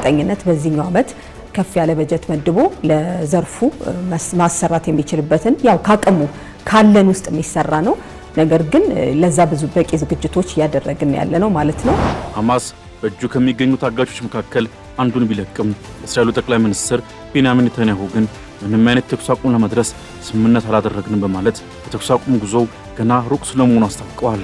በእርግጠኝነት በዚህኛው ዓመት ከፍ ያለ በጀት መድቦ ለዘርፉ ማሰራት የሚችልበትን ያው ካቀሙ ካለን ውስጥ የሚሰራ ነው። ነገር ግን ለዛ ብዙ በቂ ዝግጅቶች ያደረግን ያለ ነው ማለት ነው። ሐማስ በእጁ ከሚገኙ ታጋቾች መካከል አንዱን ቢለቅም የእስራኤሉ ጠቅላይ ሚኒስትር ቤንያሚን ኔታንያሁ ግን ምንም አይነት ተኩስ አቁም ለመድረስ ስምምነት አላደረግንም በማለት የተኩስ አቁም ጉዞው ገና ሩቅ ስለመሆኑ አስታውቀዋል።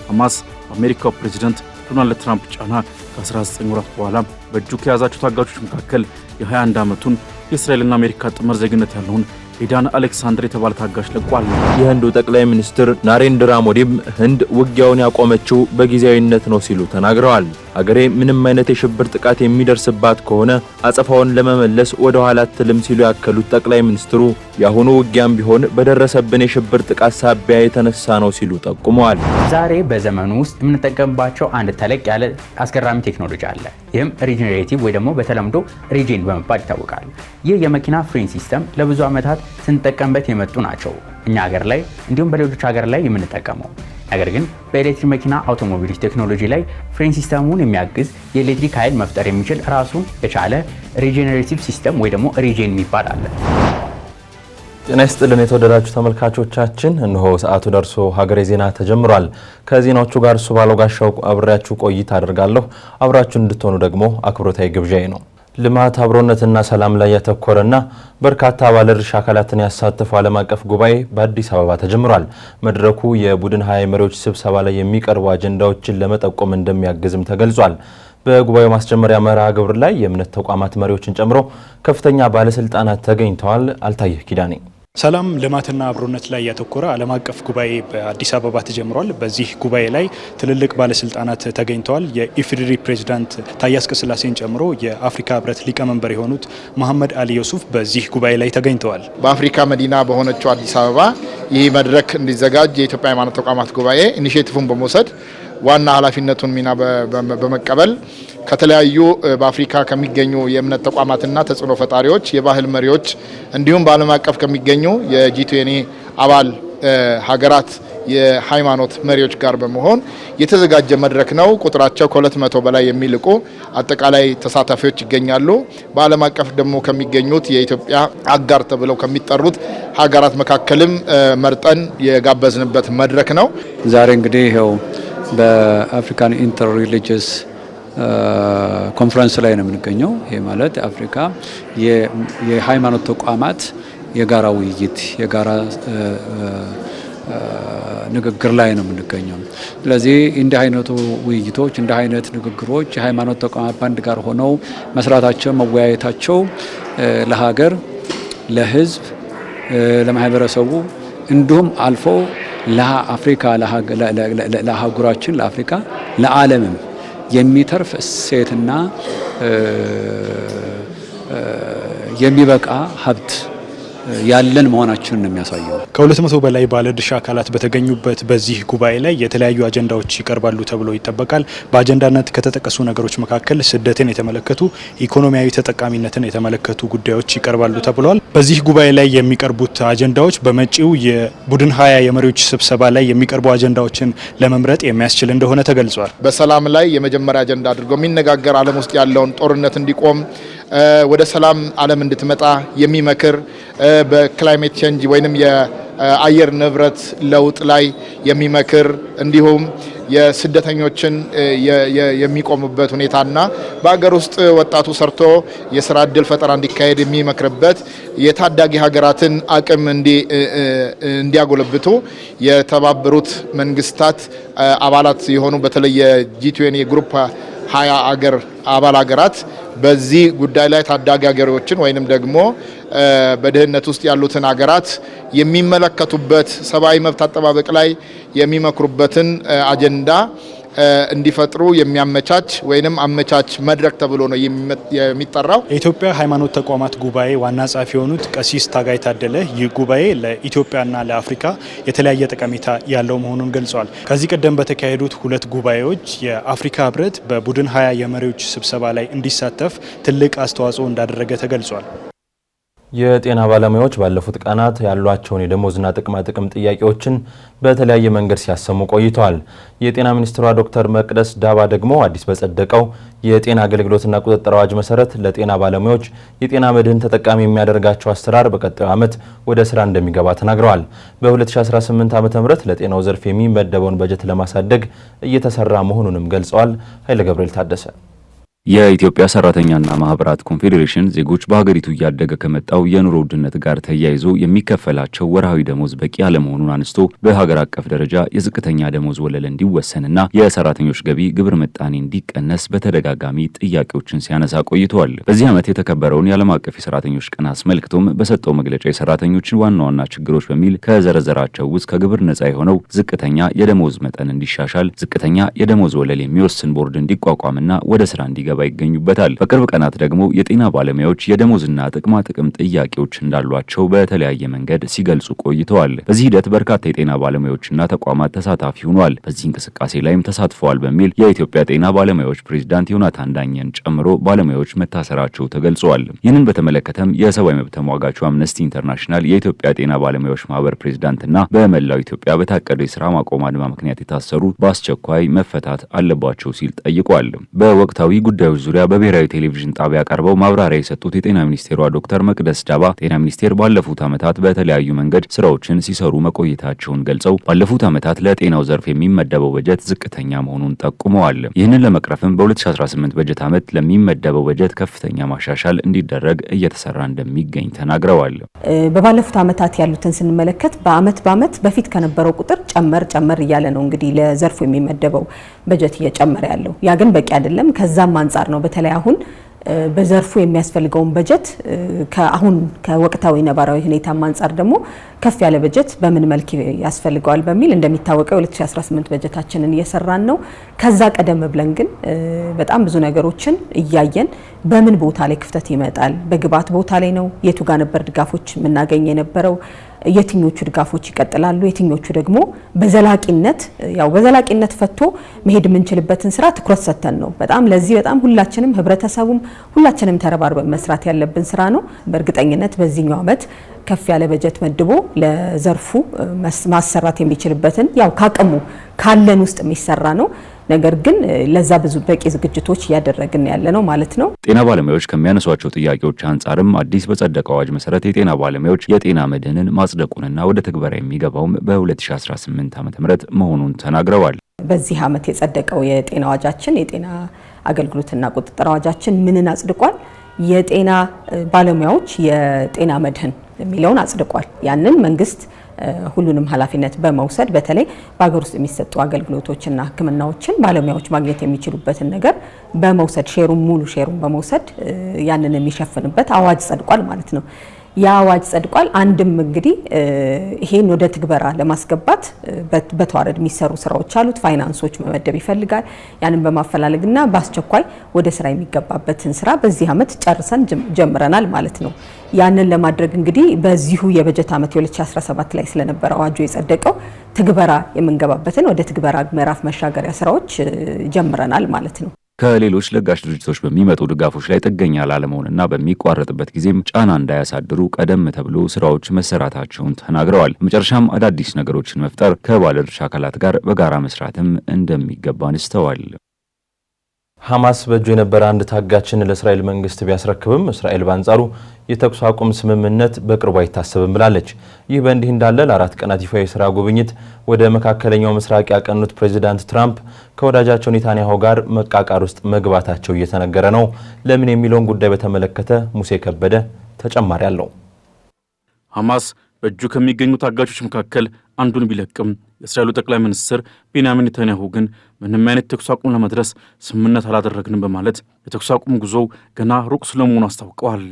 ሐማስ በአሜሪካው ፕሬዝዳንት ዶናልድ ትራምፕ ጫና ከ19 ወራት በኋላ በእጁ ከያዛቸው ታጋቾች መካከል የ21 ዓመቱን የእስራኤልና አሜሪካ ጥምር ዜግነት ያለውን ኤዳን አሌክሳንደር የተባለ ታጋሽ ለቋል። የህንዱ ጠቅላይ ሚኒስትር ናሬንድራ ሞዲም ህንድ ውጊያውን ያቆመችው በጊዜያዊነት ነው ሲሉ ተናግረዋል። አገሬ ምንም አይነት የሽብር ጥቃት የሚደርስባት ከሆነ አጸፋውን ለመመለስ ወደ ኋላ አትልም ሲሉ ያከሉት ጠቅላይ ሚኒስትሩ ያሁኑ ውጊያም ቢሆን በደረሰብን የሽብር ጥቃት ሳቢያ የተነሳ ነው ሲሉ ጠቁመዋል። ዛሬ በዘመኑ ውስጥ የምንጠቀምባቸው አንድ ተለቅ ያለ አስገራሚ ቴክኖሎጂ አለ። ይህም ሪጀነሬቲቭ ወይ ደግሞ በተለምዶ ሪጄን በመባል ይታወቃል። ይህ የመኪና ፍሬን ሲስተም ለብዙ ዓመታት ስንጠቀምበት የመጡ ናቸው እኛ ሀገር ላይ እንዲሁም በሌሎች ሀገር ላይ የምንጠቀመው። ነገር ግን በኤሌክትሪክ መኪና አውቶሞቢል ቴክኖሎጂ ላይ ፍሬን ሲስተሙን የሚያግዝ የኤሌክትሪክ ኃይል መፍጠር የሚችል ራሱን የቻለ ሪጀነሬቲቭ ሲስተም ወይ ደግሞ ሪጄን የሚባል አለ። ጤና ይስጥልን የተወደዳችሁ ተመልካቾቻችን፣ እነሆ ሰዓቱ ደርሶ ሀገሬ ዜና ተጀምሯል። ከዜናዎቹ ጋር እሱ ባለው ጋሻው አብሬያችሁ ቆይታ አደርጋለሁ። አብራችሁ እንድትሆኑ ደግሞ አክብሮታዊ ግብዣዬ ነው። ልማት አብሮነትና ሰላም ላይ ያተኮረና በርካታ ባለድርሻ አካላትን ያሳተፈው ዓለም አቀፍ ጉባኤ በአዲስ አበባ ተጀምሯል። መድረኩ የቡድን 20 መሪዎች ስብሰባ ላይ የሚቀርቡ አጀንዳዎችን ለመጠቆም እንደሚያግዝም ተገልጿል። በጉባኤው ማስጀመሪያ መርሃ ግብር ላይ የእምነት ተቋማት መሪዎችን ጨምሮ ከፍተኛ ባለስልጣናት ተገኝተዋል። አልታየህ ኪዳኔ። ሰላም ልማትና አብሮነት ላይ ያተኮረ ዓለም አቀፍ ጉባኤ በአዲስ አበባ ተጀምሯል። በዚህ ጉባኤ ላይ ትልልቅ ባለስልጣናት ተገኝተዋል። የኢፌዴሪ ፕሬዝዳንት ታዬ አጽቀሥላሴን ጨምሮ የአፍሪካ ህብረት ሊቀመንበር የሆኑት መሐመድ አሊ ዩሱፍ በዚህ ጉባኤ ላይ ተገኝተዋል። በአፍሪካ መዲና በሆነችው አዲስ አበባ ይህ መድረክ እንዲዘጋጅ የኢትዮጵያ ሃይማኖት ተቋማት ጉባኤ ኢኒሼቲቭን በመውሰድ ዋና ኃላፊነቱን ሚና በመቀበል ከተለያዩ በአፍሪካ ከሚገኙ የእምነት ተቋማትና ተጽዕኖ ፈጣሪዎች፣ የባህል መሪዎች እንዲሁም በዓለም አቀፍ ከሚገኙ የጂ20 አባል ሀገራት የሃይማኖት መሪዎች ጋር በመሆን የተዘጋጀ መድረክ ነው። ቁጥራቸው ከ200 በላይ የሚልቁ አጠቃላይ ተሳታፊዎች ይገኛሉ። በዓለም አቀፍ ደግሞ ከሚገኙት የኢትዮጵያ አጋር ተብለው ከሚጠሩት ሀገራት መካከልም መርጠን የጋበዝንበት መድረክ ነው። ዛሬ እንግዲህ ይኸው በአፍሪካን ኢንተር ሪሊጂየስ ኮንፈረንስ ላይ ነው የምንገኘው። ይሄ ማለት አፍሪካ የሃይማኖት ተቋማት የጋራ ውይይት የጋራ ንግግር ላይ ነው የምንገኘው። ስለዚህ እንዲህ አይነቱ ውይይቶች እንዲህ አይነት ንግግሮች የሃይማኖት ተቋማት ባንድ ጋር ሆነው መስራታቸው መወያየታቸው ለሀገር፣ ለህዝብ፣ ለማህበረሰቡ እንዲሁም አልፎ ለአፍሪካ ለአህጉራችን ለአፍሪካ ለዓለምም የሚተርፍ እሴትና የሚበቃ ሀብት ያለን መሆናችንን ነው የሚያሳየው። ከ200 በላይ ባለድርሻ አካላት በተገኙበት በዚህ ጉባኤ ላይ የተለያዩ አጀንዳዎች ይቀርባሉ ተብሎ ይጠበቃል። በአጀንዳነት ከተጠቀሱ ነገሮች መካከል ስደትን የተመለከቱ፣ ኢኮኖሚያዊ ተጠቃሚነትን የተመለከቱ ጉዳዮች ይቀርባሉ ተብሏል። በዚህ ጉባኤ ላይ የሚቀርቡት አጀንዳዎች በመጪው የቡድን 20 የመሪዎች ስብሰባ ላይ የሚቀርቡ አጀንዳዎችን ለመምረጥ የሚያስችል እንደሆነ ተገልጿል። በሰላም ላይ የመጀመሪያ አጀንዳ አድርጎ የሚነጋገር ዓለም ውስጥ ያለውን ጦርነት እንዲቆም ወደ ሰላም ዓለም እንድትመጣ የሚመክር በክላይሜት ቼንጅ ወይንም የአየር ንብረት ለውጥ ላይ የሚመክር እንዲሁም የስደተኞችን የሚቆሙበት ሁኔታና በአገር ውስጥ ወጣቱ ሰርቶ የስራ እድል ፈጠራ እንዲካሄድ የሚመክርበት የታዳጊ ሀገራትን አቅም እንዲያጎለብቱ የተባበሩት መንግስታት አባላት የሆኑ በተለይ የጂ20 ግሩፕ 20 አገር አባል ሀገራት በዚህ ጉዳይ ላይ ታዳጊ ሀገሮችን ወይንም ደግሞ በድህነት ውስጥ ያሉትን ሀገራት የሚመለከቱበት ሰብአዊ መብት አጠባበቅ ላይ የሚመክሩበትን አጀንዳ እንዲፈጥሩ የሚያመቻች ወይንም አመቻች መድረክ ተብሎ ነው የሚጠራው። የኢትዮጵያ ሃይማኖት ተቋማት ጉባኤ ዋና ጸሐፊ የሆኑት ቀሲስ ታጋይ ታደለ ይህ ጉባኤ ለኢትዮጵያና ለአፍሪካ የተለያየ ጠቀሜታ ያለው መሆኑን ገልጸዋል። ከዚህ ቀደም በተካሄዱት 2 ጉባኤዎች የአፍሪካ ህብረት በቡድን 20 የመሪዎች ስብሰባ ላይ እንዲሳተፍ ትልቅ አስተዋጽኦ እንዳደረገ ተገልጿል። የጤና ባለሙያዎች ባለፉት ቀናት ያሏቸውን የደሞዝና ጥቅማ ጥቅም ጥያቄዎችን በተለያየ መንገድ ሲያሰሙ ቆይተዋል። የጤና ሚኒስትሯ ዶክተር መቅደስ ዳባ ደግሞ አዲስ በጸደቀው የጤና አገልግሎትና ቁጥጥር አዋጅ መሰረት ለጤና ባለሙያዎች የጤና መድህን ተጠቃሚ የሚያደርጋቸው አሰራር በቀጣዩ ዓመት ወደ ስራ እንደሚገባ ተናግረዋል። በ2018 ዓ.ም ለጤናው ዘርፍ የሚመደበውን በጀት ለማሳደግ እየተሰራ መሆኑንም ገልጸዋል። ኃይለ ገብርኤል ታደሰ የኢትዮጵያ ሰራተኛና ማህበራት ኮንፌዴሬሽን ዜጎች በሀገሪቱ እያደገ ከመጣው የኑሮ ውድነት ጋር ተያይዞ የሚከፈላቸው ወርሃዊ ደሞዝ በቂ አለመሆኑን አንስቶ በሀገር አቀፍ ደረጃ የዝቅተኛ ደሞዝ ወለል እንዲወሰንና የሰራተኞች ገቢ ግብር ምጣኔ እንዲቀነስ በተደጋጋሚ ጥያቄዎችን ሲያነሳ ቆይተዋል። በዚህ ዓመት የተከበረውን የዓለም አቀፍ የሰራተኞች ቀን አስመልክቶም በሰጠው መግለጫ የሰራተኞችን ዋና ዋና ችግሮች በሚል ከዘረዘራቸው ውስጥ ከግብር ነጻ የሆነው ዝቅተኛ የደሞዝ መጠን እንዲሻሻል፣ ዝቅተኛ የደሞዝ ወለል የሚወስን ቦርድ እንዲቋቋምና ወደ ስራ እንዲገባ ይገኙበታል። በቅርብ ቀናት ደግሞ የጤና ባለሙያዎች የደሞዝና ጥቅማ ጥቅም ጥያቄዎች እንዳሏቸው በተለያየ መንገድ ሲገልጹ ቆይተዋል። በዚህ ሂደት በርካታ የጤና ባለሙያዎችና ተቋማት ተሳታፊ ሆነዋል። በዚህ እንቅስቃሴ ላይም ተሳትፈዋል በሚል የኢትዮጵያ ጤና ባለሙያዎች ፕሬዝዳንት ዮናታን ዳኘን ጨምሮ ባለሙያዎች መታሰራቸው ተገልጿል። ይህንን በተመለከተም የሰብአዊ መብት ተሟጋቹ አምነስቲ ኢንተርናሽናል የኢትዮጵያ ጤና ባለሙያዎች ማህበር ፕሬዝዳንትና በመላው ኢትዮጵያ በታቀደ የስራ ማቆም አድማ ምክንያት የታሰሩ በአስቸኳይ መፈታት አለባቸው ሲል ጠይቋል። በወቅታዊ ጉዳዮች ዙሪያ በብሔራዊ ቴሌቪዥን ጣቢያ ቀርበው ማብራሪያ የሰጡት የጤና ሚኒስቴሯ ዶክተር መቅደስ ዳባ ጤና ሚኒስቴር ባለፉት ዓመታት በተለያዩ መንገድ ስራዎችን ሲሰሩ መቆየታቸውን ገልጸው ባለፉት ዓመታት ለጤናው ዘርፍ የሚመደበው በጀት ዝቅተኛ መሆኑን ጠቁመዋል። ይህንን ለመቅረፍም በ2018 በጀት ዓመት ለሚመደበው በጀት ከፍተኛ ማሻሻል እንዲደረግ እየተሰራ እንደሚገኝ ተናግረዋል። በባለፉት ዓመታት ያሉትን ስንመለከት በአመት በፊት ከነበረው ቁጥር ጨመር እያለ ነው እንግዲህ ለዘርፉ የሚመደበው በጀት እየጨመረ ያለው። ያ ግን በቂ አይደለም። ከዛም አንጻር ነው በተለይ አሁን በዘርፉ የሚያስፈልገውን በጀት ከወቅታዊ ነባራዊ ሁኔታ አንጻር ደግሞ ከፍ ያለ በጀት በምን መልክ ያስፈልገዋል በሚል እንደሚታወቀው 2018 በጀታችንን እየሰራን ነው። ከዛ ቀደም ብለን ግን በጣም ብዙ ነገሮችን እያየን በምን ቦታ ላይ ክፍተት ይመጣል፣ በግብዓት ቦታ ላይ ነው፣ የቱ ጋር ነበር ድጋፎች የምናገኝ የነበረው፣ የትኞቹ ድጋፎች ይቀጥላሉ፣ የትኞቹ ደግሞ በዘላቂነት ፈቶ መሄድ የምንችልበትን ስራ ትኩረት ሰጥተን ነው። ለዚህ በጣም ሁላችንም ህብረተሰቡም ሁላችንም ተረባርበን መስራት ያለብን ስራ ነው። በእርግጠኝነት በዚህኛው ዓመት ከፍ ያለ በጀት መድቦ ለዘርፉ ማሰራት የሚችልበትን ካቀሙ ካለን ውስጥ የሚሰራ ነው። ነገር ግን ለዛ ብዙ በቂ ዝግጅቶች እያደረግን ያለ ነው ማለት ነው። ጤና ባለሙያዎች ከሚያነሷቸው ጥያቄዎች አንጻርም አዲስ በጸደቀው አዋጅ መሰረት የጤና ባለሙያዎች የጤና መድህንን ማጽደቁንና ወደ ትግበራ የሚገባውም በ2018 ዓ.ም መሆኑን ተናግረዋል። በዚህ ዓመት የጸደቀው የጤና አዋጃችን የጤና አገልግሎትና ቁጥጥር አዋጃችን ምንን አጽድቋል? የጤና ባለሙያዎች የጤና መድህን የሚለውን አጽድቋል። ያንን መንግስት ሁሉንም ኃላፊነት በመውሰድ በተለይ በሀገር ውስጥ የሚሰጡ አገልግሎቶችና ሕክምናዎችን ባለሙያዎች ማግኘት የሚችሉበትን ነገር በመውሰድ ሙሉ ሼሩን በመውሰድ ያንን የሚሸፍንበት አዋጅ ጸድቋል ማለት ነው። ያ አዋጅ ጸድቋል። አንድም እንግዲህ ይሄን ወደ ትግበራ ለማስገባት በተዋረድ የሚሰሩ ስራዎች አሉት። ፋይናንሶች መመደብ ይፈልጋል። ያንን በማፈላለግና በአስቸኳይ ወደ ስራ የሚገባበትን ስራ በዚህ ዓመት ጨርሰን ጀምረናል ማለት ነው። ያንን ለማድረግ እንግዲህ በዚሁ የበጀት ዓመት 2017 ላይ ስለነበረ አዋጁ የጸደቀው ትግበራ የምንገባበትን ወደ ትግበራ ምዕራፍ መሻገሪያ ስራዎች ጀምረናል ማለት ነው። ከሌሎች ለጋሽ ድርጅቶች በሚመጡ ድጋፎች ላይ ጥገኛ ላለመሆንና በሚቋረጥበት ጊዜም ጫና እንዳያሳድሩ ቀደም ተብሎ ስራዎች መሰራታቸውን ተናግረዋል። በመጨረሻም አዳዲስ ነገሮችን መፍጠር ከባለድርሻ አካላት ጋር በጋራ መስራትም እንደሚገባ አንስተዋል። ሐማስ በእጁ የነበረ አንድ ታጋችን ለእስራኤል መንግስት ቢያስረክብም እስራኤል በአንጻሩ የተኩስ አቁም ስምምነት በቅርቡ አይታሰብም ብላለች። ይህ በእንዲህ እንዳለ ለ4 ቀናት ይፋ የስራ ጉብኝት ወደ መካከለኛው ምስራቅ ያቀኑት ፕሬዚዳንት ትራምፕ ከወዳጃቸው ኔታንያሁ ጋር መቃቃር ውስጥ መግባታቸው እየተነገረ ነው። ለምን የሚለውን ጉዳይ በተመለከተ ሙሴ ከበደ ተጨማሪ አለው። ሐማስ በእጁ ከሚገኙ ታጋቾች መካከል አንዱን ቢለቅም የእስራኤሉ ጠቅላይ ሚኒስትር ቤንያሚን ኔታንያሁ ግን ምንም አይነት ተኩስ አቁም ለመድረስ ስምምነት አላደረግንም በማለት የተኩስ አቁም ጉዞው ገና ሩቅ ስለመሆኑ አስታውቀዋል።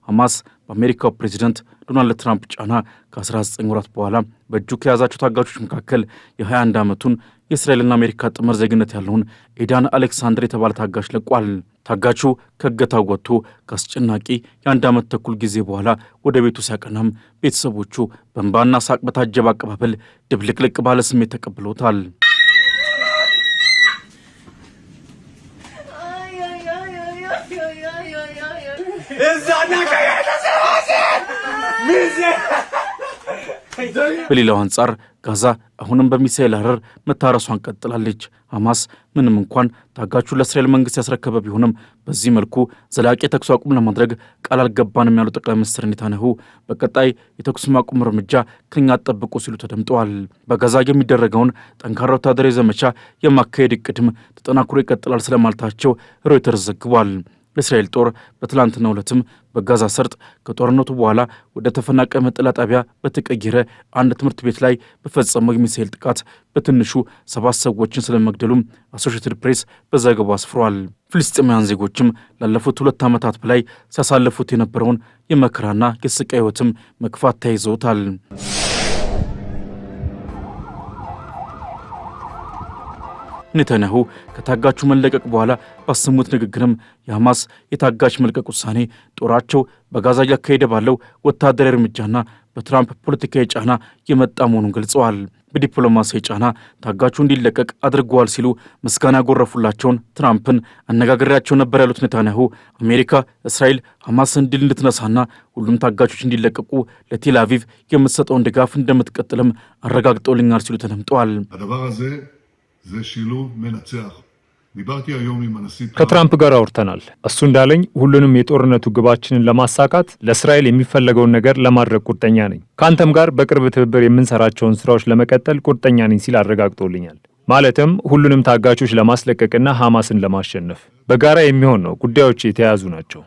ሐማስ በአሜሪካው ፕሬዚደንት ዶናልድ ትራምፕ ጫና ከ19 ወራት በኋላ በእጁ ከያዛቸው ታጋቾች መካከል የ21 ዓመቱን የእስራኤልና አሜሪካ ጥምር ዜግነት ያለውን ኤዳን አሌክሳንደር የተባለ ታጋች ለቋል። ታጋቹ ከእገታው ወጥቶ ከአስጨናቂ የ1 ዓመት ተኩል ጊዜ በኋላ ወደ ቤቱ ሲያቀናም ቤተሰቦቹ በእንባና ሳቅ በታጀበ አቀባበል ድብልቅልቅ ባለ ስሜት ተቀብሎታል። It's not በሌላው አንጻር ጋዛ አሁንም በሚሳኤል አረር መታረሷን ቀጥላለች። ሐማስ ምንም እንኳን ታጋቹን ለእስራኤል መንግስት ያስረከበ ቢሆንም በዚህ መልኩ ዘላቂ የተኩስ አቁም ለማድረግ ቃል አልገባንም ያሉ ጠቅላይ ሚኒስትር ኔታንያሁ በቀጣይ የተኩስ ማቆም እርምጃ ከኛ ጠብቁ ሲሉ ተደምጠዋል። በጋዛ የሚደረገውን ጠንካራ ወታደራዊ ዘመቻ የማካሄድ እቅድም ተጠናክሮ ይቀጥላል ስለማለታቸው ሮይተርስ ዘግቧል። የእስራኤል ጦር በትላንትናው ዕለትም በጋዛ ሰርጥ ከጦርነቱ በኋላ ወደ ተፈናቃይ መጠለያ ጣቢያ በተቀየረ አንድ ትምህርት ቤት ላይ በፈጸመው የሚሳኤል ጥቃት በትንሹ 7 ሰዎችን ስለመግደሉም አሶሺየትድ ፕሬስ በዘገባው አስፍሯል። ፍልስጤማውያን ዜጎችም ላለፉት 2 ዓመታት በላይ ሲያሳልፉት የነበረውን የመከራና የስቃይ ሕይወትም መግፋት ተያይዘውታል። ኔታንያሁ ከታጋቹ መለቀቅ በኋላ ባሰሙት ንግግርም የሐማስ የታጋች መልቀቅ ውሳኔ ጦራቸው በጋዛ እያካሄደ ባለው ወታደራዊ እርምጃና በትራምፕ ፖለቲካዊ ጫና የመጣ መሆኑን ገልጸዋል። በዲፕሎማሲያዊ ጫና ታጋቹ እንዲለቀቅ አድርገዋል ሲሉ ምስጋና ያጎረፉላቸውን ትራምፕን አነጋግሬያቸው ነበር ያሉት ኔታንያሁ አሜሪካ እስራኤል ሐማስን ድል እንድትነሳና ሁሉም ታጋቾች እንዲለቀቁ ለቴል አቪቭ የምትሰጠውን ድጋፍ እንደምትቀጥልም አረጋግጠውልኛል ሲሉ ተደምጠዋል። ከትራምፕ ጋር አውርተናል። እሱ እንዳለኝ ሁሉንም የጦርነቱ ግባችንን ለማሳካት ለእስራኤል የሚፈለገውን ነገር ለማድረግ ቁርጠኛ ነኝ። ከአንተም ጋር በቅርብ ትብብር የምንሰራቸውን ስራዎች ለመቀጠል ቁርጠኛ ነኝ ሲል አረጋግጦልኛል። ማለትም ሁሉንም ታጋቾች ለማስለቀቅና ሐማስን ለማሸነፍ በጋራ የሚሆን ነው። ጉዳዮች የተያዙ ናቸው።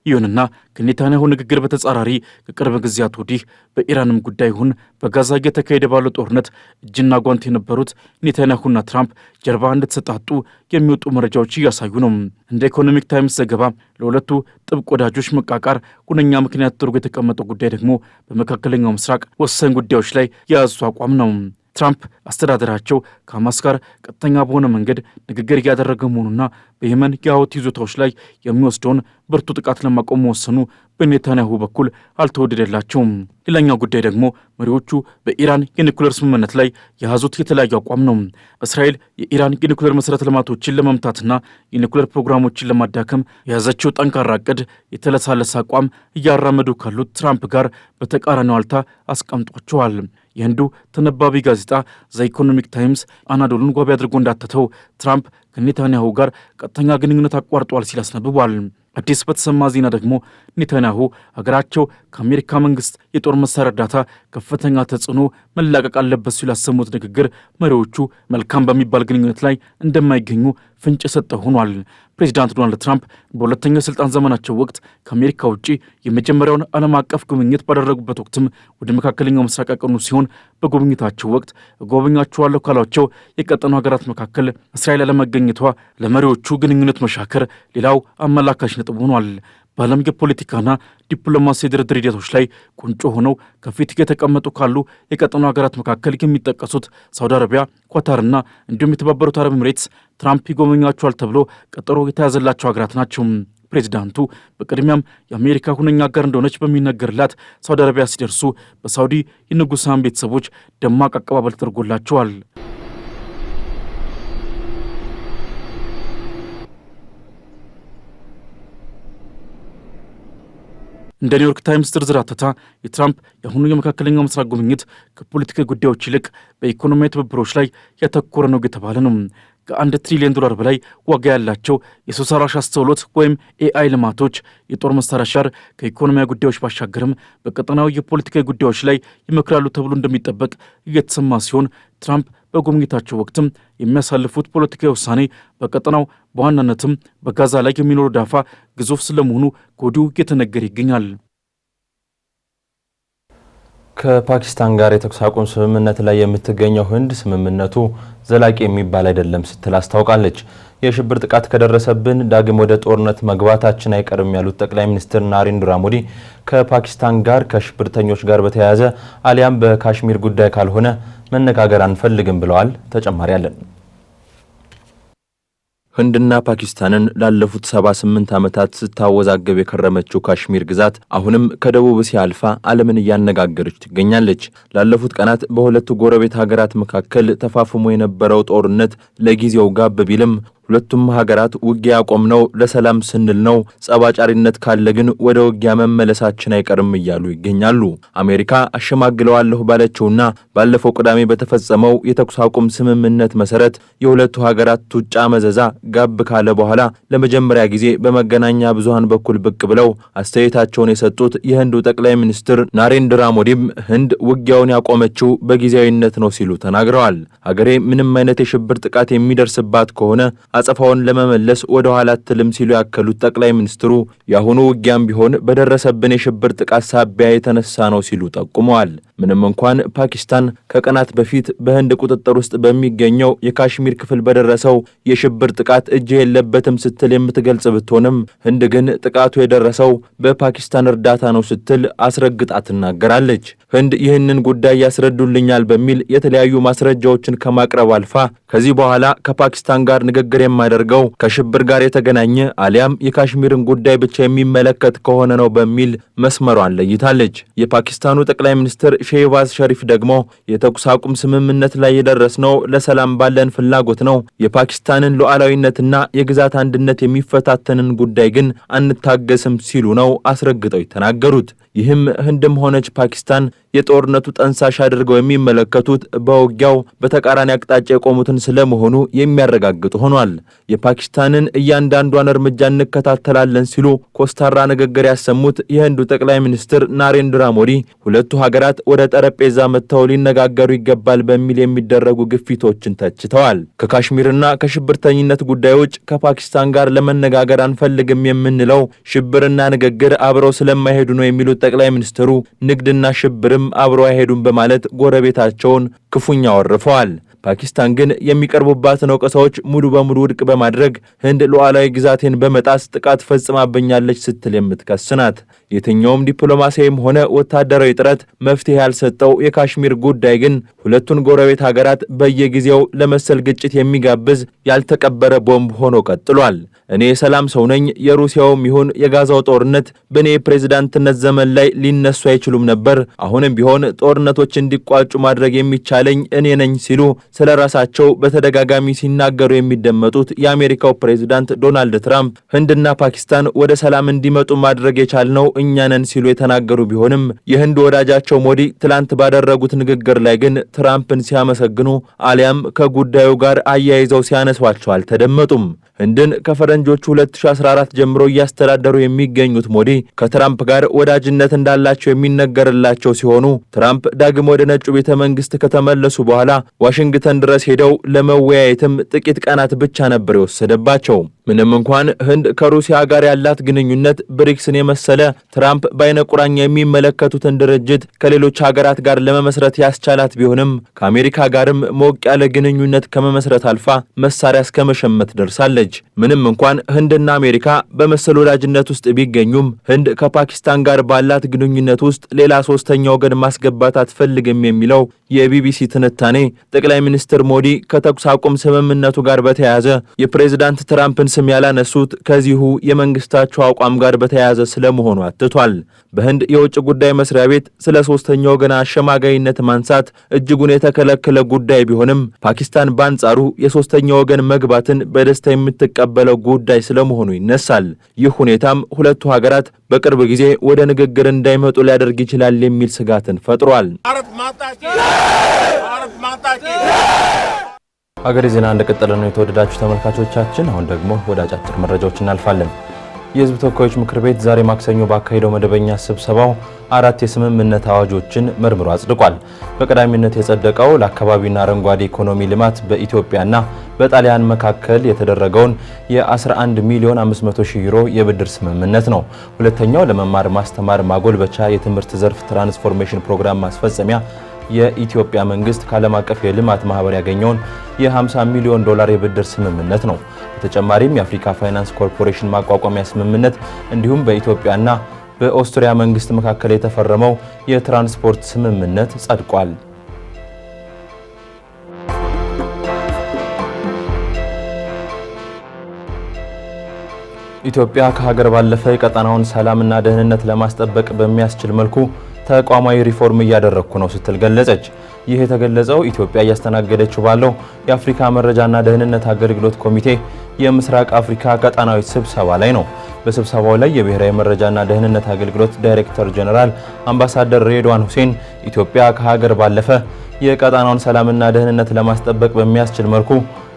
ይሁንና ከኔታንያሁ ንግግር በተጻራሪ ከቅርብ ጊዜያት ወዲህ በኢራንም ጉዳይ ይሁን በጋዛ እየተካሄደ ባለው ጦርነት እጅና ጓንት የነበሩት ኔታንያሁና ትራምፕ ጀርባ እንደተሰጣጡ የሚወጡ መረጃዎች እያሳዩ ነው። እንደ ኢኮኖሚክ ታይምስ ዘገባ ለሁለቱ ጥብቅ ወዳጆች መቃቃር ሁነኛ ምክንያት ተደርጎ የተቀመጠው ጉዳይ ደግሞ በመካከለኛው ምስራቅ ወሳኝ ጉዳዮች ላይ የያዙት አቋም ነው። ትራምፕ አስተዳደራቸው ከሐማስ ጋር ቀጥተኛ በሆነ መንገድ ንግግር እያደረገ መሆኑና በየመን የሁቲ ይዞታዎች ላይ የሚወስደውን ብርቱ ጥቃት ለማቆም መወሰኑ በኔታንያሁ በኩል አልተወደደላቸውም። ሌላኛው ጉዳይ ደግሞ መሪዎቹ በኢራን የኒኩሌር ስምምነት ላይ የያዙት የተለያዩ አቋም ነው። እስራኤል የኢራን የኒኩሌር መሠረተ ልማቶችን ለመምታትና የኒኩሌር ፕሮግራሞችን ለማዳከም የያዘችው ጠንካራ ዕቅድ የተለሳለሰ አቋም እያራመዱ ካሉት ትራምፕ ጋር በተቃራኒ ዋልታ አስቀምጧቸዋል። የህንዱ ተነባቢ ጋዜጣ ዘ ኢኮኖሚክ ታይምስ አናዶሉን ዋቢ አድርጎ እንዳተተው ትራምፕ ከኔታንያሁ ጋር ቀጥተኛ ግንኙነት አቋርጧል ሲል አስነብቧል። አዲስ በተሰማ ዜና ደግሞ ኔታንያሁ ሀገራቸው ከአሜሪካ መንግስት የጦር መሳሪያ እርዳታ ከፍተኛ ተጽዕኖ መላቀቅ አለበት ሲሉ ያሰሙት ንግግር መሪዎቹ መልካም በሚባል ግንኙነት ላይ እንደማይገኙ ፍንጭ የሰጠ ሆኗል። ፕሬዚዳንት ዶናልድ ትራምፕ በሁለተኛው የሥልጣን ዘመናቸው ወቅት ከአሜሪካ ውጭ የመጀመሪያውን ዓለም አቀፍ ጉብኝት ባደረጉበት ወቅትም ወደ መካከለኛው ምስራቅ ያቀኑ ሲሆን በጉብኝታቸው ወቅት እጎበኛቸዋለሁ ካሏቸው የቀጠኑ ሀገራት መካከል እስራኤል አለመገኘቷ ለመሪዎቹ ግንኙነት መሻከር ሌላው አመላካሽ ነጥብ ሆኗል። በዓለም የፖለቲካና ዲፕሎማሲ የድርድር ሂደቶች ላይ ቁንጮ ሆነው ከፊት የተቀመጡ ካሉ የቀጠኑ ሀገራት መካከል የሚጠቀሱት ሳውዲ አረቢያ፣ ኳታርና እንዲሁም የተባበሩት አረብ ኤምሬትስ ትራምፕ ይጎበኟቸዋል ተብሎ ቀጠሮ የተያዘላቸው ሀገራት ናቸው። ፕሬዚዳንቱ በቅድሚያም የአሜሪካ ሁነኛ አጋር እንደሆነች በሚነገርላት ሳውዲ አረቢያ ሲደርሱ በሳውዲ የንጉሳን ቤተሰቦች ደማቅ አቀባበል ተደርጎላቸዋል። እንደ ኒውዮርክ ታይምስ ዝርዝር አተታ የትራምፕ የአሁኑ የመካከለኛው ምስራቅ ጉብኝት ከፖለቲካዊ ጉዳዮች ይልቅ በኢኮኖሚያዊ ትብብሮች ላይ ያተኮረ ነው የተባለ ነው። ከ1 ትሪሊዮን ዶላር በላይ ዋጋ ያላቸው የሰው ሰራሽ አስተውሎት ወይም ኤአይ ልማቶች የጦር መሳሪያ ሻር ከኢኮኖሚያዊ ጉዳዮች ባሻገርም በቀጠናዊ የፖለቲካዊ ጉዳዮች ላይ ይመክራሉ ተብሎ እንደሚጠበቅ እየተሰማ ሲሆን ትራምፕ በጉብኝታቸው ወቅትም የሚያሳልፉት ፖለቲካዊ ውሳኔ በቀጠናው በዋናነትም በጋዛ ላይ የሚኖሩ ዳፋ ግዙፍ ስለመሆኑ ከወዲሁ እየተነገረ ይገኛል። ከፓኪስታን ጋር የተኩስ አቁም ስምምነት ላይ የምትገኘው ህንድ ስምምነቱ ዘላቂ የሚባል አይደለም ስትል አስታውቃለች። የሽብር ጥቃት ከደረሰብን ዳግም ወደ ጦርነት መግባታችን አይቀርም ያሉት ጠቅላይ ሚኒስትር ናሬንድራ ሞዲ ከፓኪስታን ጋር ከሽብርተኞች ጋር በተያያዘ አሊያም በካሽሚር ጉዳይ ካልሆነ መነጋገር አንፈልግም ብለዋል። ተጨማሪ አለን። ህንድና ፓኪስታንን ላለፉት 78 ዓመታት ስታወዛገብ የከረመችው ካሽሚር ግዛት አሁንም ከደቡብ እስያ አልፋ ዓለምን እያነጋገረች ትገኛለች። ላለፉት ቀናት በሁለቱ ጎረቤት ሀገራት መካከል ተፋፍሞ የነበረው ጦርነት ለጊዜው ጋብ ቢልም ሁለቱም ሀገራት ውጊያ ያቆምነው ለሰላም ስንል ነው፣ ጸባጫሪነት ካለ ግን ወደ ውጊያ መመለሳችን አይቀርም እያሉ ይገኛሉ። አሜሪካ አሸማግለዋለሁ ባለችውና ባለፈው ቅዳሜ በተፈጸመው የተኩስ አቁም ስምምነት መሰረት የሁለቱ ሀገራት ቱጫ መዘዛ ጋብ ካለ በኋላ ለመጀመሪያ ጊዜ በመገናኛ ብዙሃን በኩል ብቅ ብለው አስተያየታቸውን የሰጡት የህንዱ ጠቅላይ ሚኒስትር ናሬንድራ ሞዲም ህንድ ውጊያውን ያቆመችው በጊዜያዊነት ነው ሲሉ ተናግረዋል። ሀገሬ ምንም አይነት የሽብር ጥቃት የሚደርስባት ከሆነ አጸፋውን ለመመለስ ወደ ኋላ አትልም ሲሉ ያከሉት ጠቅላይ ሚኒስትሩ የአሁኑ ውጊያም ቢሆን በደረሰብን የሽብር ጥቃት ሳቢያ የተነሳ ነው ሲሉ ጠቁመዋል። ምንም እንኳን ፓኪስታን ከቀናት በፊት በህንድ ቁጥጥር ውስጥ በሚገኘው የካሽሚር ክፍል በደረሰው የሽብር ጥቃት እጅ የለበትም ስትል የምትገልጽ ብትሆንም ህንድ ግን ጥቃቱ የደረሰው በፓኪስታን እርዳታ ነው ስትል አስረግጣ ትናገራለች። ህንድ ይህንን ጉዳይ ያስረዱልኛል በሚል የተለያዩ ማስረጃዎችን ከማቅረብ አልፋ ከዚህ በኋላ ከፓኪስታን ጋር ንግግር የማደርገው ከሽብር ጋር የተገናኘ አሊያም የካሽሚርን ጉዳይ ብቻ የሚመለከት ከሆነ ነው በሚል መስመሯን ለይታለች። የፓኪስታኑ ጠቅላይ ሚኒስትር ሼህባዝ ሸሪፍ ደግሞ የተኩስ አቁም ስምምነት ላይ የደረስነው ለሰላም ባለን ፍላጎት ነው፣ የፓኪስታንን ሉዓላዊነትና የግዛት አንድነት የሚፈታተንን ጉዳይ ግን አንታገስም ሲሉ ነው አስረግጠው የተናገሩት። ይህም ህንድም ሆነች ፓኪስታን የጦርነቱ ጠንሳሽ አድርገው የሚመለከቱት በውጊያው በተቃራኒ አቅጣጫ የቆሙትን ስለመሆኑ የሚያረጋግጡ ሆኗል። የፓኪስታንን እያንዳንዷን እርምጃ እንከታተላለን ሲሉ ኮስታራ ንግግር ያሰሙት የህንዱ ጠቅላይ ሚኒስትር ናሬንድራ ሞዲ ሁለቱ ሀገራት ወደ ጠረጴዛ መጥተው ሊነጋገሩ ይገባል በሚል የሚደረጉ ግፊቶችን ተችተዋል። ከካሽሚርና ከሽብርተኝነት ጉዳዮች ከፓኪስታን ጋር ለመነጋገር አንፈልግም የምንለው ሽብርና ንግግር አብረው ስለማይሄዱ ነው የሚሉት ጠቅላይ ሚኒስትሩ ንግድና ሽብርም አብረው አይሄዱም በማለት ጎረቤታቸውን ክፉኛ ወርፈዋል። ፓኪስታን ግን የሚቀርቡባትን ወቀሳዎች ሙሉ በሙሉ ውድቅ በማድረግ ህንድ ሉዓላዊ ግዛቴን በመጣስ ጥቃት ፈጽማብኛለች ስትል የምትከስ ናት። የትኛውም ዲፕሎማሲያዊም ሆነ ወታደራዊ ጥረት መፍትሄ ያልሰጠው የካሽሚር ጉዳይ ግን ሁለቱን ጎረቤት ሀገራት በየጊዜው ለመሰል ግጭት የሚጋብዝ ያልተቀበረ ቦምብ ሆኖ ቀጥሏል። እኔ የሰላም ሰው ነኝ፣ የሩሲያውም ይሁን የጋዛው ጦርነት በእኔ የፕሬዝዳንትነት ዘመን ላይ ሊነሱ አይችሉም ነበር፣ አሁንም ቢሆን ጦርነቶች እንዲቋጩ ማድረግ የሚቻለኝ እኔ ነኝ ሲሉ ስለ ራሳቸው በተደጋጋሚ ሲናገሩ የሚደመጡት የአሜሪካው ፕሬዝዳንት ዶናልድ ትራምፕ ህንድና ፓኪስታን ወደ ሰላም እንዲመጡ ማድረግ የቻልነው እኛ ነን ሲሉ የተናገሩ ቢሆንም የህንድ ወዳጃቸው ሞዲ ትላንት ባደረጉት ንግግር ላይ ግን ትራምፕን ሲያመሰግኑ አሊያም ከጉዳዩ ጋር አያይዘው ሲያነሷቸው አልተደመጡም። ህንድን ከፈረንጆቹ 2014 ጀምሮ እያስተዳደሩ የሚገኙት ሞዲ ከትራምፕ ጋር ወዳጅነት እንዳላቸው የሚነገርላቸው ሲሆኑ ትራምፕ ዳግም ወደ ነጩ ቤተ መንግስት ከተመለሱ በኋላ ዋሽንግተን ድረስ ሄደው ለመወያየትም ጥቂት ቀናት ብቻ ነበር የወሰደባቸው። ምንም እንኳን ህንድ ከሩሲያ ጋር ያላት ግንኙነት ብሪክስን የመሰለ ትራምፕ በአይነ ቁራኛ የሚመለከቱትን ድርጅት ከሌሎች ሀገራት ጋር ለመመስረት ያስቻላት ቢሆንም ከአሜሪካ ጋርም ሞቅ ያለ ግንኙነት ከመመስረት አልፋ መሳሪያ እስከ መሸመት ደርሳለች። ምንም እንኳን ህንድና አሜሪካ በመሰል ወዳጅነት ውስጥ ቢገኙም ህንድ ከፓኪስታን ጋር ባላት ግንኙነት ውስጥ ሌላ ሶስተኛ ወገን ማስገባት አትፈልግም የሚለው የቢቢሲ ትንታኔ ጠቅላይ ሚኒስትር ሞዲ ከተኩስ አቁም ስምምነቱ ጋር በተያያዘ የፕሬዝዳንት ትራምፕን ስም ያላነሱት ከዚሁ የመንግስታቸው አቋም ጋር በተያያዘ ስለመሆኑ አትቷል። በህንድ የውጭ ጉዳይ መስሪያ ቤት ስለ ሶስተኛ ወገን አሸማጋይነት ማንሳት እጅጉን የተከለከለ ጉዳይ ቢሆንም ፓኪስታን በአንጻሩ የሶስተኛ ወገን መግባትን በደስታ የምትቀበለው ጉዳይ ስለመሆኑ ይነሳል። ይህ ሁኔታም ሁለቱ ሀገራት በቅርብ ጊዜ ወደ ንግግር እንዳይመጡ ሊያደርግ ይችላል የሚል ስጋትን ፈጥሯል። ሀገሬ ዜና እንደቀጠለ ነው። የተወደዳችሁ ተመልካቾቻችን፣ አሁን ደግሞ ወደ አጫጭር መረጃዎች እናልፋለን። የህዝብ ተወካዮች ምክር ቤት ዛሬ ማክሰኞ ባካሄደው መደበኛ ስብሰባው 4 የስምምነት አዋጆችን መርምሮ አጽድቋል። በቀዳሚነት የጸደቀው ለአካባቢና አረንጓዴ ኢኮኖሚ ልማት በኢትዮጵያና በጣሊያን መካከል የተደረገውን የ11 ሚሊዮን 500 ሺህ ዩሮ የብድር ስምምነት ነው። ሁለተኛው ለመማር ማስተማር ማጎልበቻ የትምህርት ዘርፍ ትራንስፎርሜሽን ፕሮግራም ማስፈጸሚያ የኢትዮጵያ መንግስት ከዓለም አቀፍ የልማት ማህበር ያገኘውን የ50 ሚሊዮን ዶላር የብድር ስምምነት ነው። በተጨማሪም የአፍሪካ ፋይናንስ ኮርፖሬሽን ማቋቋሚያ ስምምነት እንዲሁም በኢትዮጵያና በኦስትሪያ መንግስት መካከል የተፈረመው የትራንስፖርት ስምምነት ጸድቋል። ኢትዮጵያ ከሀገር ባለፈ የቀጠናውን ሰላምና ደህንነት ለማስጠበቅ በሚያስችል መልኩ ተቋማዊ ሪፎርም እያደረኩ ነው ስትል ገለጸች። ይህ የተገለጸው ኢትዮጵያ እያስተናገደችው ባለው የአፍሪካ መረጃና ደህንነት አገልግሎት ኮሚቴ የምስራቅ አፍሪካ ቀጣናዊ ስብሰባ ላይ ነው። በስብሰባው ላይ የብሔራዊ መረጃና ደህንነት አገልግሎት ዳይሬክተር ጀነራል አምባሳደር ሬድዋን ሁሴን ኢትዮጵያ ከሀገር ባለፈ የቀጣናውን ሰላምና ደህንነት ለማስጠበቅ በሚያስችል መልኩ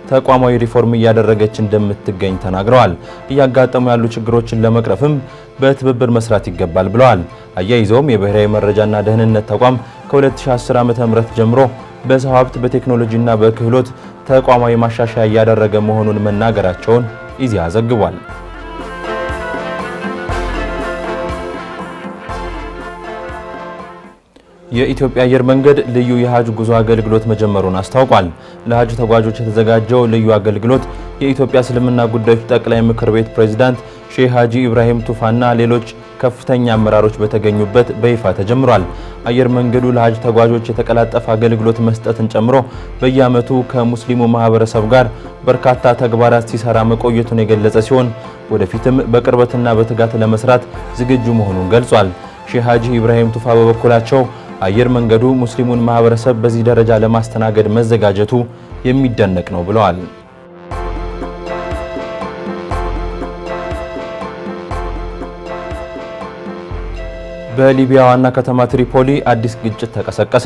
ተቋማዊ ሪፎርም እያደረገች እንደምትገኝ ተናግረዋል። እያጋጠሙ ያሉ ችግሮችን ለመቅረፍም በትብብር መስራት ይገባል ብለዋል። አያይዘውም የብሔራዊ መረጃና ደህንነት ተቋም ከ2010 ዓ.ም ጀምሮ በሰው ሀብት በቴክኖሎጂና በክህሎት ተቋማዊ ማሻሻያ እያደረገ መሆኑን መናገራቸውን ኢዜአ ዘግቧል። የኢትዮጵያ አየር መንገድ ልዩ የሀጅ ጉዞ አገልግሎት መጀመሩን አስታውቋል። ለሀጅ ተጓዦች የተዘጋጀው ልዩ አገልግሎት የኢትዮጵያ እስልምና ጉዳዮች ጠቅላይ ምክር ቤት ፕሬዝዳንት ሼህ ሀጂ ኢብራሂም ቱፋና ሌሎች ከፍተኛ አመራሮች በተገኙበት በይፋ ተጀምሯል። አየር መንገዱ ለሀጅ ተጓዦች የተቀላጠፈ አገልግሎት መስጠትን ጨምሮ በየዓመቱ ከሙስሊሙ ማህበረሰብ ጋር በርካታ ተግባራት ሲሰራ መቆየቱን የገለጸ ሲሆን ወደፊትም በቅርበትና በትጋት ለመስራት ዝግጁ መሆኑን ገልጿል። ሼህ ሀጂ ኢብራሂም ቱፋ በበኩላቸው አየር መንገዱ ሙስሊሙን ማህበረሰብ በዚህ ደረጃ ለማስተናገድ መዘጋጀቱ የሚደነቅ ነው ብለዋል። በሊቢያ ዋና ከተማ ትሪፖሊ አዲስ ግጭት ተቀሰቀሰ።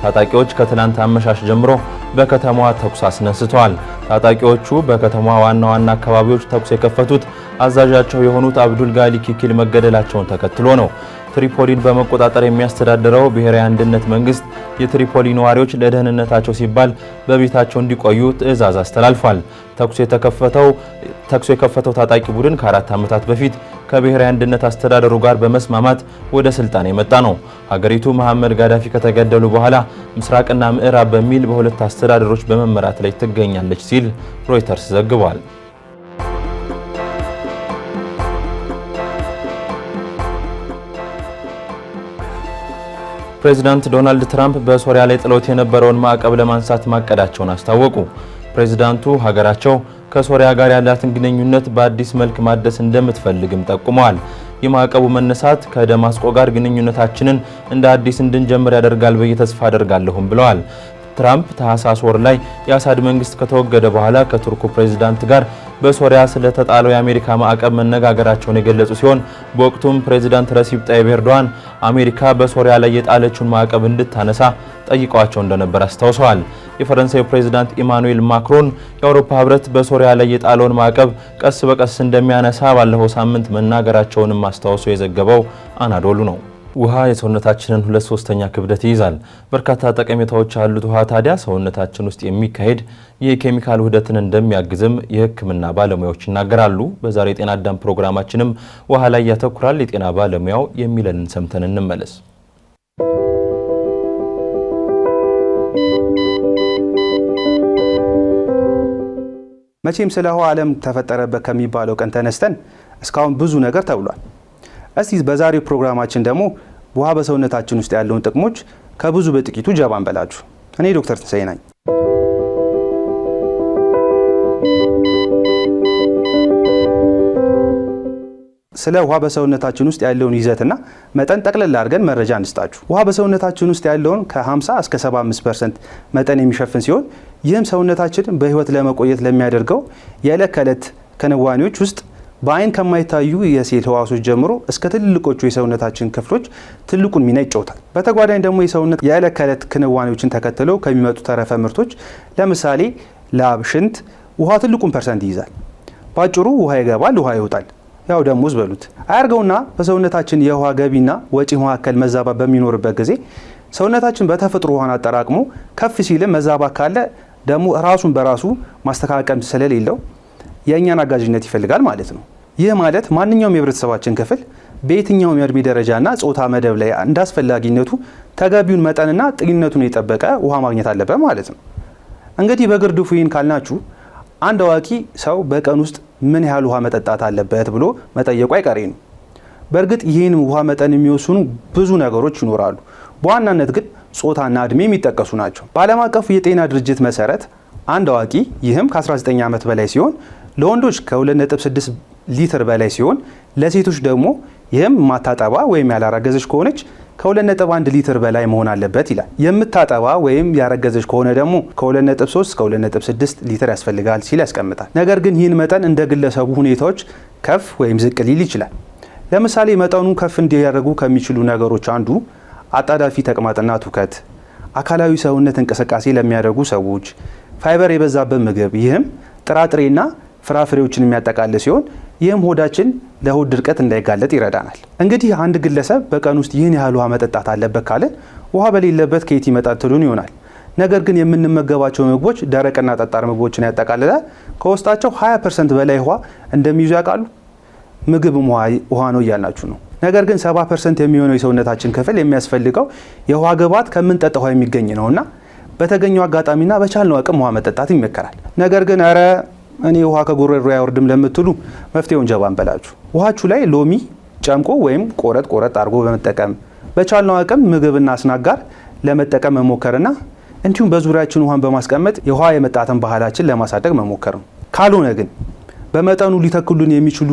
ታጣቂዎች ከትናንት አመሻሽ ጀምሮ በከተማዋ ተኩስ አስነስተዋል። ታጣቂዎቹ በከተማዋ ዋና አካባቢዎች ተኩስ የከፈቱት አዛዣቸው የሆኑት አብዱል ጋሊ ኪኪል መገደላቸውን ተከትሎ ነው። ትሪፖሊን በመቆጣጠር የሚያስተዳድረው ብሔራዊ አንድነት መንግስት የትሪፖሊ ነዋሪዎች ለደህንነታቸው ሲባል በቤታቸው እንዲቆዩ ትዕዛዝ አስተላልፏል። ተኩስ የከፈተው ታጣቂ ቡድን ከ4 ዓመታት በፊት ከብሔራዊ አንድነት አስተዳደሩ ጋር በመስማማት ወደ ስልጣን የመጣ ነው። ሀገሪቱ መሐመድ ጋዳፊ ከተገደሉ በኋላ ምስራቅና ምዕራብ በሚል በሁለት አስተዳደሮች በመመራት ላይ ትገኛለች ሲል ሮይተርስ ዘግቧል። ፕሬዚዳንት ዶናልድ ትራምፕ በሶሪያ ላይ ጥለውት የነበረውን ማዕቀብ ለማንሳት ማቀዳቸውን አስታወቁ። ፕሬዚዳንቱ ሀገራቸው ከሶሪያ ጋር ያላትን ግንኙነት በአዲስ መልክ ማደስ እንደምትፈልግም ጠቁመዋል። የማዕቀቡ መነሳት ከደማስቆ ጋር ግንኙነታችንን እንደ አዲስ እንድንጀምር ያደርጋል ብዬ ተስፋ አደርጋለሁም ብለዋል። ትራምፕ ታህሳስ ወር ላይ የአሳድ መንግስት ከተወገደ በኋላ ከቱርኩ ፕሬዝዳንት ጋር በሶሪያ ስለተጣለው የአሜሪካ ማዕቀብ መነጋገራቸውን የገለጹ ሲሆን በወቅቱም ፕሬዝዳንት ረሲፕ ጣይብ ኤርዶዋን አሜሪካ በሶሪያ ላይ የጣለችውን ማዕቀብ እንድታነሳ ጠይቀዋቸው እንደነበር አስታውሰዋል። የፈረንሳዩ ፕሬዝዳንት ኢማኑኤል ማክሮን የአውሮፓ ህብረት በሶሪያ ላይ የጣለውን ማዕቀብ ቀስ በቀስ እንደሚያነሳ ባለፈው ሳምንት መናገራቸውንም አስታውሶ የዘገበው አናዶሉ ነው። ውሃ የሰውነታችንን 2/3 ክብደት ይይዛል። በርካታ ጠቀሜታዎች ያሉት ውሃ ታዲያ ሰውነታችን ውስጥ የሚካሄድ የኬሚካል ውህደትን እንደሚያግዝም የሕክምና ባለሙያዎች ይናገራሉ። በዛሬ የጤና አዳም ፕሮግራማችንም ውሃ ላይ ያተኩራል። የጤና ባለሙያው የሚለንን ሰምተን እንመለስ። መቼም ስለ ውሃ ዓለም ተፈጠረበት ከሚባለው ቀን ተነስተን እስካሁን ብዙ ነገር ተብሏል። እስቲ በዛሬው ፕሮግራማችን ደግሞ ውሃ በሰውነታችን ውስጥ ያለውን ጥቅሞች ከብዙ በጥቂቱ ጀባ እንበላችሁ። እኔ ዶክተር ትንሳኤ ነኝ። ስለ ውሃ በሰውነታችን ውስጥ ያለውን ይዘትና መጠን ጠቅለል አድርገን መረጃ እንስጣችሁ። ውሃ በሰውነታችን ውስጥ ያለውን ከ50 እስከ 75% መጠን የሚሸፍን ሲሆን ይህም ሰውነታችን በህይወት ለመቆየት ለሚያደርገው የዕለት ከዕለት ክንዋኔዎች ውስጥ በአይን ከማይታዩ የሴል ህዋሶች ጀምሮ እስከ ትልልቆቹ የሰውነታችን ክፍሎች ትልቁን ሚና ይጫወታል። በተጓዳኝ ደግሞ የሰውነት የዕለት ከዕለት ክንዋኔዎችን ተከትለው ከሚመጡ ተረፈ ምርቶች ለምሳሌ ላብ፣ ሽንት ውሃ ትልቁን ፐርሰንት ይይዛል። ባጭሩ ውሃ ይገባል፣ ውሃ ይወጣል። ያው ደሞዝ በሉት። አያርገውና በሰውነታችን የውሃ ገቢና ወጪ መካከል መዛባት በሚኖርበት ጊዜ ሰውነታችን በተፈጥሮ ውሃን አጠራቅሞ ከፍ ሲልም መዛባት ካለ ደግሞ ራሱን በራሱ ማስተካከል ስለሌለው የእኛን አጋዥነት ይፈልጋል ማለት ነው። ይህ ማለት ማንኛውም የህብረተሰባችን ክፍል በየትኛውም የእድሜ ደረጃና ጾታ መደብ ላይ እንዳስፈላጊነቱ ተገቢውን መጠንና ጤንነቱን የጠበቀ ውሃ ማግኘት አለበት ማለት ነው። እንግዲህ በግርድፉ ይህን ካልናችሁ አንድ አዋቂ ሰው በቀን ውስጥ ምን ያህል ውሃ መጠጣት አለበት ብሎ መጠየቁ አይቀሬ ነው። በእርግጥ ይህን ውሃ መጠን የሚወስኑ ብዙ ነገሮች ይኖራሉ። በዋናነት ግን ጾታና እድሜ የሚጠቀሱ ናቸው። በዓለም አቀፉ የጤና ድርጅት መሰረት አንድ አዋቂ ይህም ከ19 ዓመት በላይ ሲሆን ለወንዶች ከ2.6 ሊትር በላይ ሲሆን ለሴቶች ደግሞ ይህም ማታጠባ ወይም ያላረገዘች ከሆነች ከ2.1 ሊትር በላይ መሆን አለበት ይላል። የምታጠባ ወይም ያረገዘች ከሆነ ደግሞ ከ2.3 እስከ 2.6 ሊትር ያስፈልጋል ሲል ያስቀምጣል። ነገር ግን ይህን መጠን እንደ ግለሰቡ ሁኔታዎች ከፍ ወይም ዝቅ ሊል ይችላል። ለምሳሌ መጠኑ ከፍ እንዲያደርጉ ከሚችሉ ነገሮች አንዱ አጣዳፊ ተቅማጥና ትውከት፣ አካላዊ ሰውነት እንቅስቃሴ ለሚያደርጉ ሰዎች፣ ፋይበር የበዛበት ምግብ፣ ይህም ጥራጥሬና ፍራፍሬዎችን የሚያጠቃልል ሲሆን ይህም ሆዳችን ለሆድ ድርቀት እንዳይጋለጥ ይረዳናል። እንግዲህ አንድ ግለሰብ በቀን ውስጥ ይህን ያህል ውሃ መጠጣት አለበት ካለን ውሃ በሌለበት ከየት ይመጣል ትሉን ይሆናል። ነገር ግን የምንመገባቸው ምግቦች ደረቅና ጠጣር ምግቦችን ያጠቃልላል። ከውስጣቸው 20% በላይ ውሃ እንደሚይዙ ያውቃሉ? ምግብም ውሃ ነው እያልናችሁ ነው። ነገር ግን 70% የሚሆነው የሰውነታችን ክፍል የሚያስፈልገው የውሃ ግብዓት ከምንጠጣው ውሃ የሚገኝ ነውና በተገኘው አጋጣሚና በቻልነው አቅም ውሃ መጠጣት ይመከራል። ነገር ግን እኔ ውሃ ከጉሮሮ አይወርድም ለምትሉ መፍትሄውን ጀባ እንበላችሁ። ውሃችሁ ላይ ሎሚ ጨምቆ ወይም ቆረጥ አድርጎ በመጠቀም በቻልነው አቅም ምግብና ስናክ ጋር ለመጠቀም መሞከርና እንዲሁም በዙሪያችን ውሃን በማስቀመጥ የውሃ የመጣትን ባህላችን ለማሳደግ መሞከር ነው። ካልሆነ ግን በመጠኑ ሊተክሉን የሚችሉ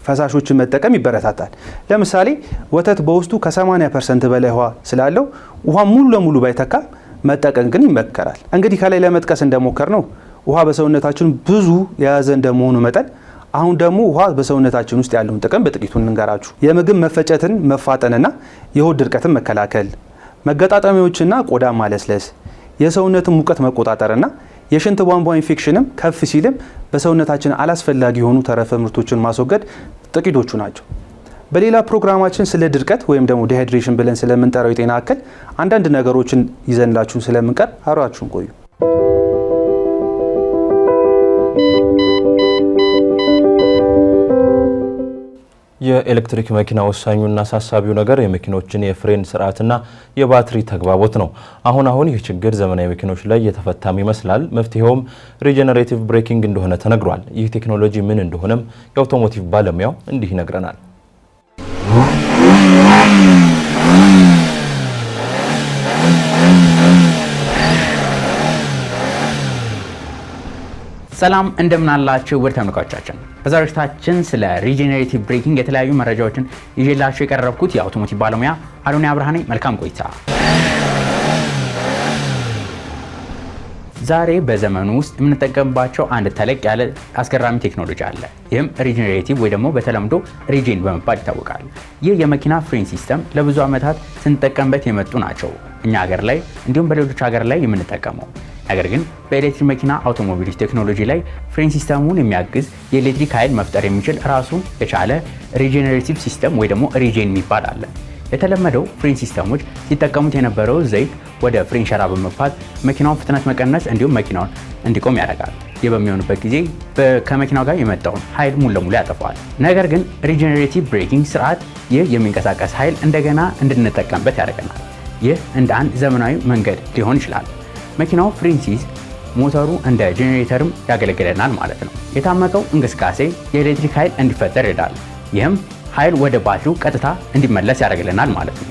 ፈሳሾችን መጠቀም ይበረታታል። ለምሳሌ ወተት በውስጡ ከ80% በላይ ውሃ ስላለው ውሃ ሙሉ ለሙሉ ባይተካም መጠቀም ግን ይመከራል። እንግዲህ ከላይ ለመጥቀስ እንደሞከር ነው ውሃ በሰውነታችን ብዙ የያዘ እንደመሆኑ መጠን አሁን ደግሞ ውሃ በሰውነታችን ውስጥ ያለውን ጥቅም በጥቂቱ እንንገራችሁ። የምግብ መፈጨትን መፋጠንና የሆድ ድርቀትን መከላከል፣ መገጣጠሚያዎችና ቆዳ ማለስለስ፣ የሰውነትን ሙቀት መቆጣጠርና የሽንት ቧንቧ ኢንፌክሽንም ከፍ ሲልም በሰውነታችን አላስፈላጊ የሆኑ ተረፈ ምርቶችን ማስወገድ ጥቂቶቹ ናቸው። በሌላ ፕሮግራማችን ስለ ድርቀት ወይም ደግሞ ዲሃይድሬሽን ብለን ስለምንጠራው የጤና እክል አንዳንድ ነገሮችን ይዘንላችሁ ስለምንቀር አብራችሁን ቆዩ። የኤሌክትሪክ መኪና ወሳኙና አሳሳቢው ነገር የመኪኖችን የፍሬን ስርዓትና የባትሪ ተግባቦት ነው። አሁን ይህ ችግር ዘመናዊ መኪኖች ላይ የተፈታም ይመስላል። መፍትሄውም ሪጀነሬቲቭ ብሬኪንግ እንደሆነ ተነግሯል። ይህ ቴክኖሎጂ ምን እንደሆነም የአውቶሞቲቭ ባለሙያው እንዲህ ይነግረናል። ሰላም እንደምናላችሁ ውድ ተመልካቾቻችን፣ በዛሬው ዝግጅታችን ስለ ሪጀነሬቲቭ ብሬኪንግ የተለያዩ መረጃዎችን ይዤላችሁ የቀረብኩት የአውቶሞቲቭ ባለሙያ አዶንያ ብርሃኔ። መልካም ቆይታ። ዛሬ በዘመኑ ውስጥ የምንጠቀምባቸው አንድ ተለቅ ያለ አስገራሚ ቴክኖሎጂ አለ። ይህም ሪጀነሬቲቭ ወይ ደግሞ በተለምዶ ሪጄን በመባል ይታወቃል። ይህ የመኪና ፍሬን ሲስተም ለብዙ ዓመታት ስንጠቀምበት የመጡ ናቸው እኛ ሀገር ላይ እንዲሁም በሌሎች ሀገር ላይ የምንጠቀመው። ነገር ግን በኤሌክትሪክ መኪና አውቶሞቢሎች ቴክኖሎጂ ላይ ፍሬን ሲስተሙን የሚያግዝ የኤሌክትሪክ ኃይል መፍጠር የሚችል ራሱን የቻለ ሪጀነሬቲቭ ሲስተም ወይ ደግሞ ሪጄን የሚባል አለ። የተለመደው ፍሬን ሲስተሞች ሲጠቀሙት የነበረው ዘይት ወደ ፍሬን ሸራ በመግፋት መኪናውን ፍጥነት መቀነስ እንዲሁም መኪናውን እንዲቆም ያደርጋል። ይህ በሚሆንበት ጊዜ ከመኪናው ጋር የመጣውን ኃይል ሙሉ ለሙሉ ያጠፋዋል። ነገር ግን ሪጀነሬቲቭ ብሬኪንግ ስርዓት ይህ የሚንቀሳቀስ ኃይል እንደገና እንድንጠቀምበት ያደርገናል። ይህ እንደ አንድ ዘመናዊ መንገድ ሊሆን ይችላል። መኪናው ፍሬን ሲይዝ ሞተሩ እንደ ጄኔሬተርም ያገለግለናል ማለት ነው። የታመቀው እንቅስቃሴ የኤሌክትሪክ ኃይል እንዲፈጠር ይረዳል። ይህም ኃይል ወደ ባትሪው ቀጥታ እንዲመለስ ያደርግልናል ማለት ነው።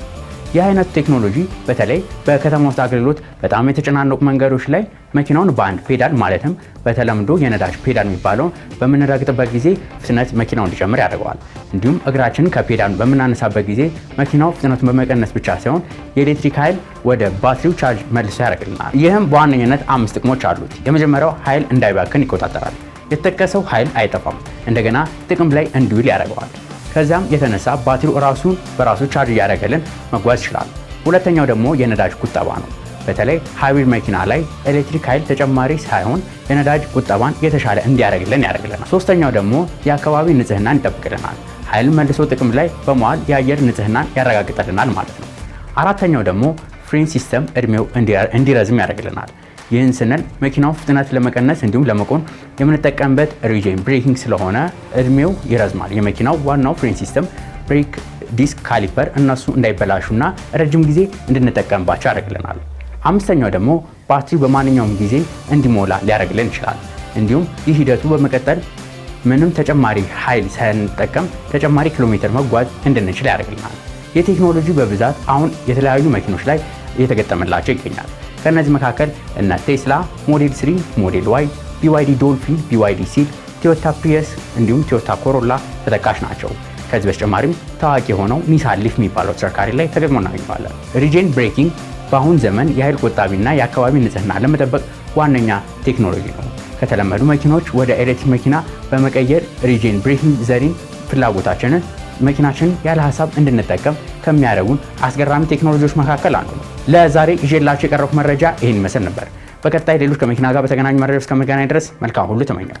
ይህ አይነቱ ቴክኖሎጂ በተለይ በከተማ ውስጥ አገልግሎት በጣም የተጨናነቁ መንገዶች ላይ መኪናውን በአንድ ፔዳል ማለትም በተለምዶ የነዳጅ ፔዳል የሚባለውን በምንረግጥበት ጊዜ ፍጥነት መኪናው እንዲጨምር ያደርገዋል። እንዲሁም እግራችንን ከፔዳል በምናነሳበት ጊዜ መኪናው ፍጥነቱን በመቀነስ ብቻ ሳይሆን የኤሌክትሪክ ኃይል ወደ ባትሪው ቻርጅ መልሶ ያደርግልናል። ይህም በዋነኝነት 5 ጥቅሞች አሉት። የመጀመሪያው ኃይል እንዳይባክን ይቆጣጠራል። የተጠቀሰው ኃይል አይጠፋም፣ እንደገና ጥቅም ላይ እንዲውል ያደርገዋል። ከዚያም የተነሳ ባትሪው ራሱን በራሱ ቻርጅ እያደረገልን መጓዝ ይችላል። ሁለተኛው ደግሞ የነዳጅ ቁጠባ ነው። በተለይ ሃይብሪድ መኪና ላይ ኤሌክትሪክ ኃይል ተጨማሪ ሳይሆን የነዳጅ ቁጠባን የተሻለ እንዲያደርግልን ያደርግልናል። ሶስተኛው ደግሞ የአካባቢ ንጽህናን ይጠብቅልናል። ኃይል መልሶ ጥቅም ላይ በመዋል የአየር ንጽህናን ያረጋግጠልናል ማለት ነው። አራተኛው ደግሞ ፍሬን ሲስተም እድሜው እንዲረዝም ያደርግልናል። ይህን ስንል መኪናው ፍጥነት ለመቀነስ እንዲሁም ለመቆም የምንጠቀምበት ሪጄን ብሬኪንግ ስለሆነ እድሜው ይረዝማል። የመኪናው ዋናው ፍሬን ሲስተም፣ ብሬክ ዲስክ፣ ካሊፐር እነሱ እንዳይበላሹና ረጅም ጊዜ እንድንጠቀምባቸው ያደርግልናል። አምስተኛው ደግሞ ባትሪ በማንኛውም ጊዜ እንዲሞላ ሊያደርግልን ይችላል። እንዲሁም ይህ ሂደቱ በመቀጠል ምንም ተጨማሪ ኃይል ሳንጠቀም ተጨማሪ ኪሎ ሜትር መጓዝ እንድንችል ያደርግልናል። ይህ ቴክኖሎጂ በብዛት አሁን የተለያዩ መኪኖች ላይ እየተገጠመላቸው ይገኛል። ከነዚህ መካከል እነ ቴስላ ሞዴል 3፣ ሞዴል ዋይ፣ BYD ዶልፊን፣ BYD ሲል፣ ቶዮታ ፕሪየስ እንዲሁም ቶዮታ ኮሮላ ተጠቃሽ ናቸው። ከዚህ በተጨማሪም ታዋቂ የሆነው ኒሳን ሊፍ የሚባለው ተሽከርካሪ ላይ ተገጥሞ እናገኘዋለን። ሪጄን ብሬኪንግ በአሁን ዘመን የኃይል ቆጣቢና የአካባቢ ንጽህና ለመጠበቅ ዋነኛ ቴክኖሎጂ ነው። ከተለመዱ መኪኖች ወደ ኤሌክትሪክ መኪና በመቀየር ሪጄን ብሬኪንግ ዘዴን ፍላጎታችንን መኪናችንን ያለ ሀሳብ እንድንጠቀም ከሚያደርጉን አስገራሚ ቴክኖሎጂዎች መካከል አንዱ ነው። ለዛሬ ይዤላችሁ የቀረብኩት መረጃ ይህን ይመስል ነበር። በቀጣይ ሌሎች ከመኪና ጋር በተገናኙ መረጃዎች እስከምንገናኝ ድረስ መልካም ሁሉ ተመኘው።